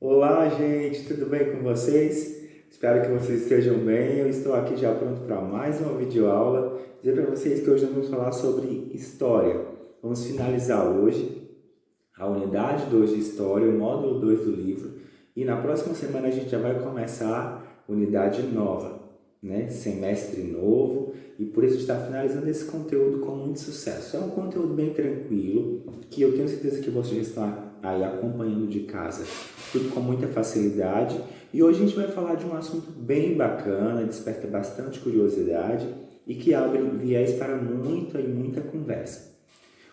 Olá, gente, tudo bem com vocês? Espero que vocês estejam bem. Eu estou aqui já pronto para mais uma videoaula. Dizer para vocês que hoje nós vamos falar sobre história. Vamos finalizar hoje a unidade 2 de história, o módulo 2 do livro. E na próxima semana a gente já vai começar unidade nova, né? Semestre novo. E por isso a gente está finalizando esse conteúdo com muito sucesso. É um conteúdo bem tranquilo, que eu tenho certeza que vocês estão aí acompanhando de casa, tudo com muita facilidade. E hoje a gente vai falar de um assunto bem bacana, desperta bastante curiosidade e que abre viés para muita e muita conversa.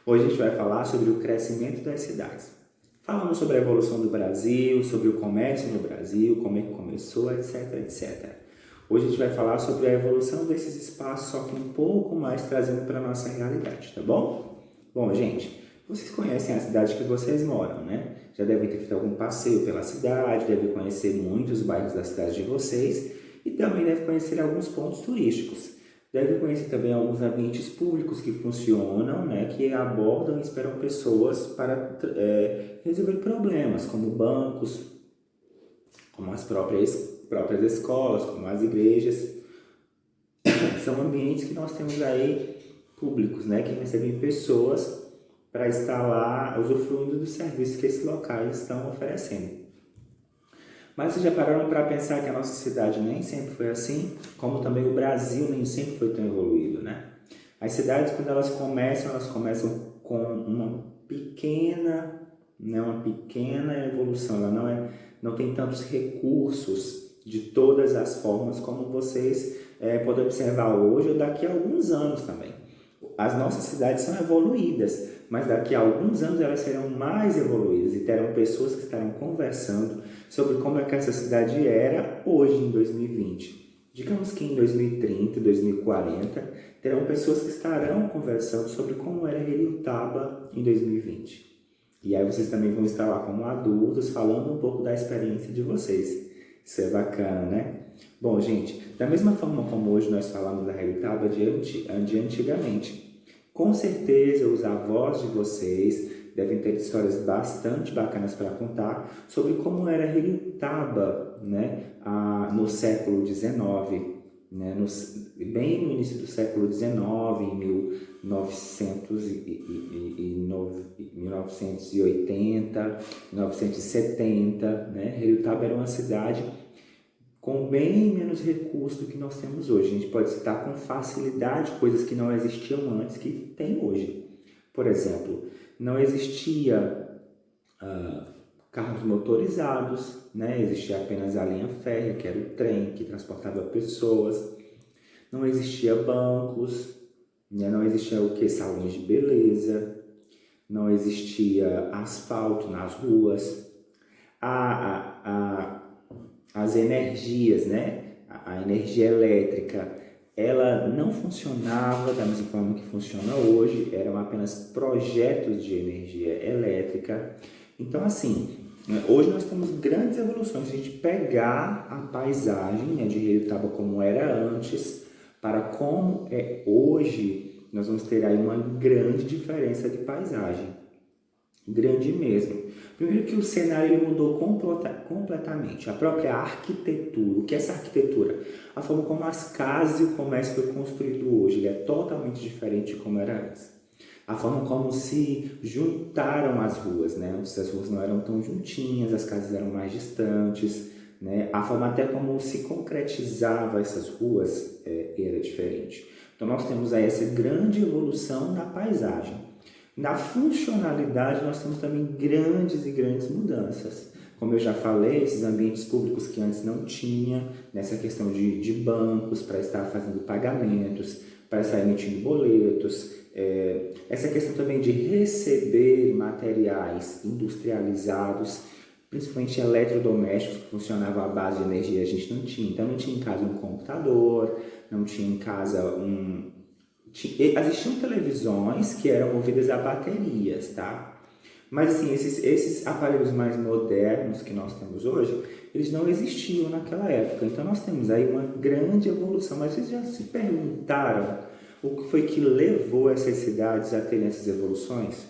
Hoje a gente vai falar sobre o crescimento das cidades. Falamos sobre a evolução do Brasil, sobre o comércio no Brasil, como é que começou, etc, etc. Hoje a gente vai falar sobre a evolução desses espaços, só que um pouco mais trazendo para a nossa realidade, tá bom? Bom, gente, vocês conhecem a cidade que vocês moram, né? Já devem ter feito algum passeio pela cidade, devem conhecer muitos bairros da cidade de vocês e também devem conhecer alguns pontos turísticos. Devem conhecer também alguns ambientes públicos que funcionam, né? Que abordam e esperam pessoas para resolver problemas, como bancos, como as próprias escolas, como as igrejas. São ambientes que nós temos aí públicos, né? Que recebem pessoas para estar lá usufruindo dos serviços que esses locais estão oferecendo. Mas vocês já pararam para pensar que a nossa cidade nem sempre foi assim, como também o Brasil nem sempre foi tão evoluído, né? As cidades, quando elas começam com uma pequena evolução. Ela não tem tantos recursos de todas as formas como vocês podem observar hoje ou daqui a alguns anos também. As nossas cidades são evoluídas, mas daqui a alguns anos elas serão mais evoluídas e terão pessoas que estarão conversando sobre como é que essa cidade era hoje em 2020. Digamos que em 2030, 2040, terão pessoas que estarão conversando sobre como era Heliotaba em 2020. E aí vocês também vão estar lá como adultos falando um pouco da experiência de vocês. Isso é bacana, né? Bom, gente, da mesma forma como hoje nós falamos da Heliotaba de antigamente, com certeza os avós de vocês devem ter histórias bastante bacanas para contar sobre como era Heliotaba, né, no século XIX, né, bem no início do século XIX, em 1980, 1970, né? Heliotaba era uma cidade com bem menos recursos do que nós temos hoje. A gente pode citar com facilidade coisas que não existiam antes que tem hoje. Por exemplo, não existia carros motorizados, né? Existia apenas a linha férrea, que era o trem que transportava pessoas. Não existia bancos, né? Não existia o que? Salões de beleza, não existia asfalto nas ruas. As energias, né? A energia elétrica, ela não funcionava da mesma forma que funciona hoje, eram apenas projetos de energia elétrica. Então, assim, hoje nós temos grandes evoluções. Se a gente pegar a paisagem, né, de Heliotaba como era antes para como é hoje, nós vamos ter aí uma grande diferença de paisagem. Grande mesmo. Primeiro que o cenário ele mudou completamente. A própria arquitetura. O que é essa arquitetura? A forma como as casas e o comércio foi construído hoje. Ele é totalmente diferente de como era antes. A forma como se juntaram as ruas, né? Antes as ruas não eram tão juntinhas, as casas eram mais distantes, né? A forma até como se concretizava essas ruas era diferente. Então nós temos aí essa grande evolução na paisagem. Na funcionalidade, nós temos também grandes e grandes mudanças. Como eu já falei, esses ambientes públicos que antes não tinha, nessa questão de bancos para estar fazendo pagamentos, para estar emitindo boletos, essa questão também de receber materiais industrializados, principalmente eletrodomésticos que funcionavam à base de energia, a gente não tinha. Então, não tinha em casa um computador, não tinha em casa existiam televisões que eram movidas a baterias, tá? Mas assim, esses aparelhos mais modernos que nós temos hoje, eles não existiam naquela época. Então nós temos aí uma grande evolução. Mas vocês já se perguntaram o que foi que levou essas cidades a terem essas evoluções?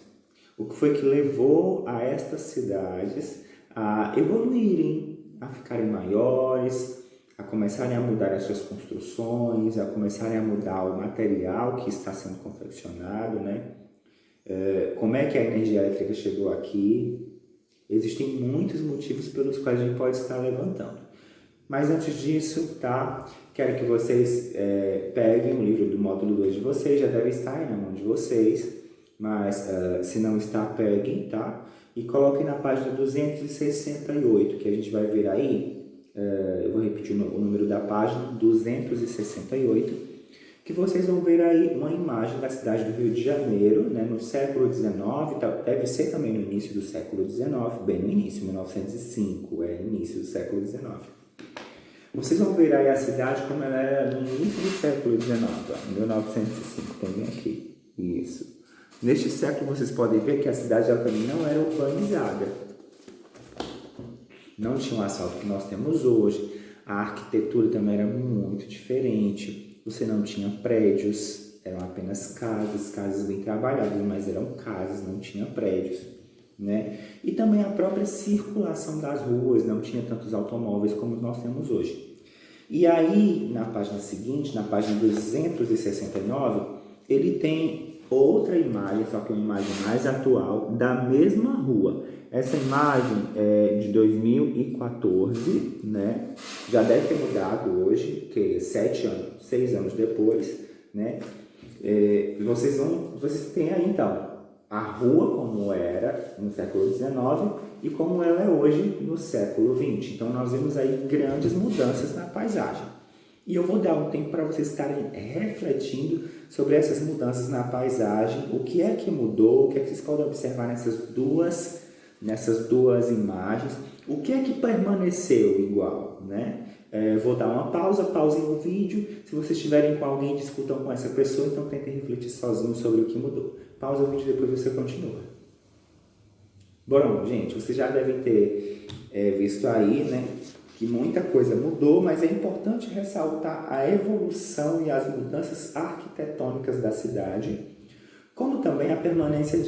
O que foi que levou a estas cidades a evoluírem, a ficarem maiores, a começarem a mudar as suas construções, a começarem a mudar o material que está sendo confeccionado, né? Como é que a energia elétrica chegou aqui? Existem muitos motivos pelos quais a gente pode estar levantando. Mas antes disso, tá? Quero que vocês peguem o livro do módulo 2 de vocês, já deve estar aí na mão de vocês, mas se não está, peguem, tá? E coloquem na página 268, que a gente vai ver aí, eu vou repetir o número da página, 268, que vocês vão ver aí uma imagem da cidade do Rio de Janeiro, né, no século XIX, deve ser também no início do século XIX, bem no início, 1905, início do século XIX. Vocês vão ver aí a cidade como ela era no início do século XIX, 1905, tem bem aqui, isso. Neste século vocês podem ver que a cidade ela também não era urbanizada, não tinha o asfalto que nós temos hoje, a arquitetura também era muito diferente. Você não tinha prédios, eram apenas casas bem trabalhadas, mas eram casas, não tinha prédios, né? E também a própria circulação das ruas, não tinha tantos automóveis como nós temos hoje. E aí, na página seguinte, na página 269, ele tem outra imagem, só que é uma imagem mais atual, da mesma rua. Essa imagem é de 2014, né? Já deve ter mudado hoje, que 6 anos depois, né? Vocês têm aí então a rua como era no século XIX e como ela é hoje no século XX. Então nós vemos aí grandes mudanças na paisagem. E eu vou dar um tempo para vocês estarem refletindo sobre essas mudanças na paisagem, o que é que mudou, o que é que vocês podem observar nessas duas imagens, o que é que permaneceu igual, né? Vou dar uma pausa, pausem o vídeo. Se vocês estiverem com alguém, discutam com essa pessoa, então tentem refletir sozinho sobre o que mudou. Pausa o vídeo e depois você continua. Bom, gente, vocês já devem ter visto aí, né, que muita coisa mudou, mas é importante ressaltar a evolução e as mudanças arquitetônicas da cidade, como também a permanência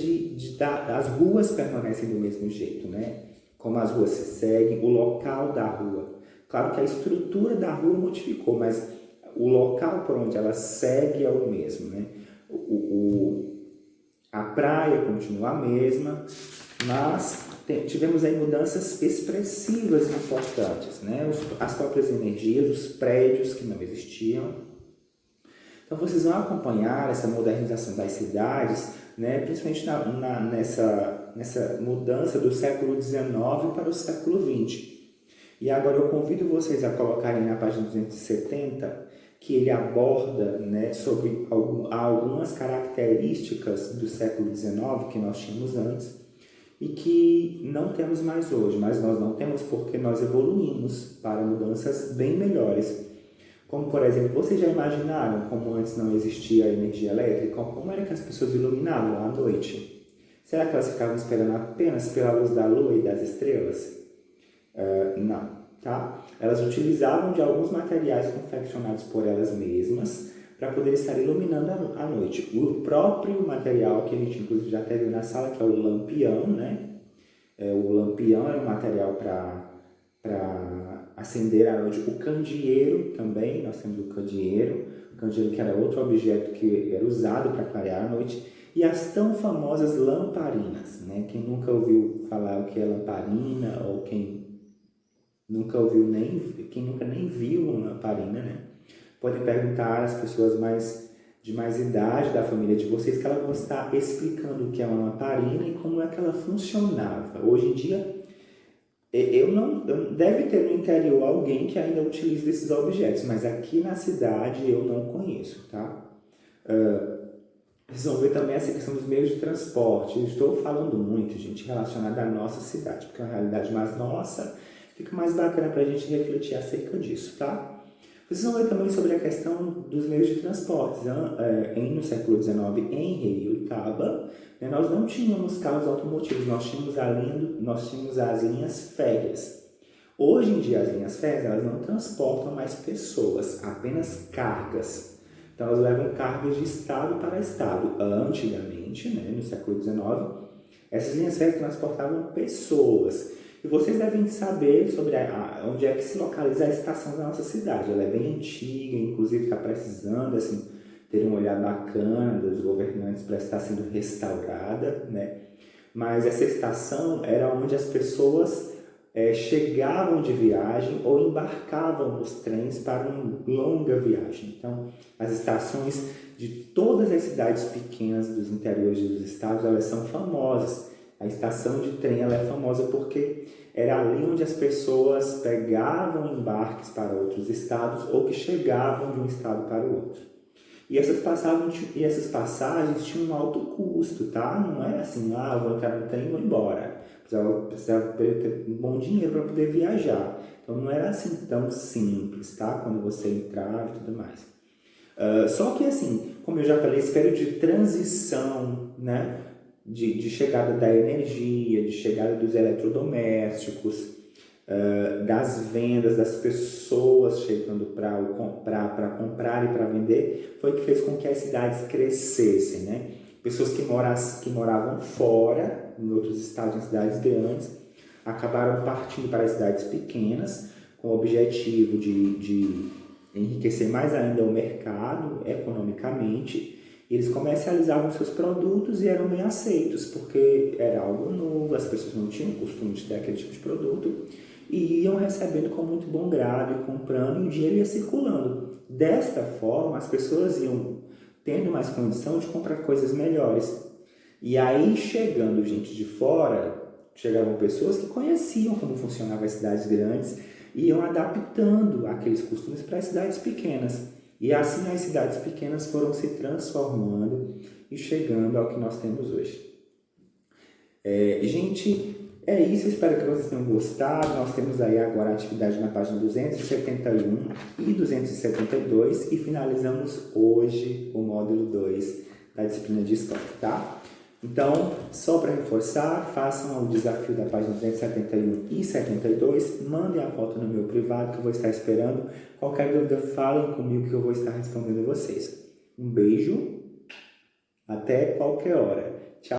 as ruas permanecem do mesmo jeito, né? Como as ruas se seguem, o local da rua. Claro que a estrutura da rua modificou, mas o local por onde ela segue é o mesmo, né? A praia continua a mesma, mas tivemos aí mudanças expressivas e importantes, né? As próprias energias, os prédios que não existiam. Então vocês vão acompanhar essa modernização das cidades, né? Principalmente nessa mudança do século XIX para o século XX. E agora eu convido vocês a colocarem na página 270 que ele aborda, né, sobre algumas características do século XIX que nós tínhamos antes e que não temos mais hoje, mas nós não temos porque nós evoluímos para mudanças bem melhores. Como, por exemplo, vocês já imaginaram como antes não existia energia elétrica? Como era que as pessoas iluminavam à noite? Será que elas ficavam esperando apenas pela luz da lua e das estrelas? Não, tá? Elas utilizavam de alguns materiais confeccionados por elas mesmas para poder estar iluminando a noite. O próprio material que a gente inclusive já teve na sala, que é o lampião, né? O lampião era um material para acender à noite. O candeeiro também, nós temos o candeeiro que era outro objeto que era usado para clarear a noite. E as tão famosas lamparinas, né? Quem nunca ouviu falar o que é lamparina, ou quem nunca nem viu uma lamparina, né? Podem perguntar às pessoas de mais idade da família de vocês, que elas vão estar explicando o que é uma lamparina e como é que ela funcionava. Hoje em dia, deve ter no interior alguém que ainda utiliza esses objetos, mas aqui na cidade eu não conheço, tá? Vocês vão ver também essa questão dos meios de transporte. Eu estou falando muito, gente, relacionada à nossa cidade, porque é uma realidade mais nossa, fica mais bacana para a gente refletir acerca disso, tá? Vocês vão ver também sobre a questão dos meios de transporte. No século XIX, em Reiuitaba, nós não tínhamos carros automotivos, nós tínhamos as linhas férreas. Hoje em dia, as linhas férreas elas não transportam mais pessoas, apenas cargas. Então, elas levam cargas de estado para estado. Antigamente, no século XIX, essas linhas férreas transportavam pessoas. E vocês devem saber sobre onde é que se localiza a estação da nossa cidade. Ela é bem antiga, inclusive está precisando assim, ter um olhar bacana dos governantes para estar sendo restaurada, né? Mas essa estação era onde as pessoas chegavam de viagem ou embarcavam nos trens para uma longa viagem. Então, as estações de todas as cidades pequenas dos interiores dos estados, elas são famosas. A estação de trem ela é famosa porque era ali onde as pessoas pegavam embarques para outros estados ou que chegavam de um estado para o outro. E essas passagens tinham um alto custo, tá? Não é assim, eu vou entrar no trem e vou embora. Precisava ter um bom dinheiro para poder viajar. Então não era assim tão simples, tá? Quando você entrava e tudo mais. Só que assim, como eu já falei, esse período de transição, né? De chegada da energia, de chegada dos eletrodomésticos, das vendas, das pessoas chegando para comprar e para vender, foi que fez com que as cidades crescessem, né? Pessoas que moravam fora, em outros estados, em cidades grandes, acabaram partindo para as cidades pequenas, com o objetivo de enriquecer mais ainda o mercado economicamente. Eles comercializavam seus produtos e eram bem aceitos, porque era algo novo, as pessoas não tinham o costume de ter aquele tipo de produto, e iam recebendo com muito bom grado e comprando, e o dinheiro ia circulando. Desta forma, as pessoas iam tendo mais condição de comprar coisas melhores. E aí, chegando gente de fora, chegavam pessoas que conheciam como funcionavam as cidades grandes e iam adaptando aqueles costumes para as cidades pequenas. E assim as cidades pequenas foram se transformando e chegando ao que nós temos hoje. Gente, é isso, espero que vocês tenham gostado. Nós temos aí agora a atividade na página 271 e 272 e finalizamos hoje o módulo 2 da disciplina de História, tá? Então, só para reforçar, façam o desafio da página 271 e 72, mandem a foto no meu privado que eu vou estar esperando. Qualquer dúvida, falem comigo que eu vou estar respondendo vocês. Um beijo, até qualquer hora.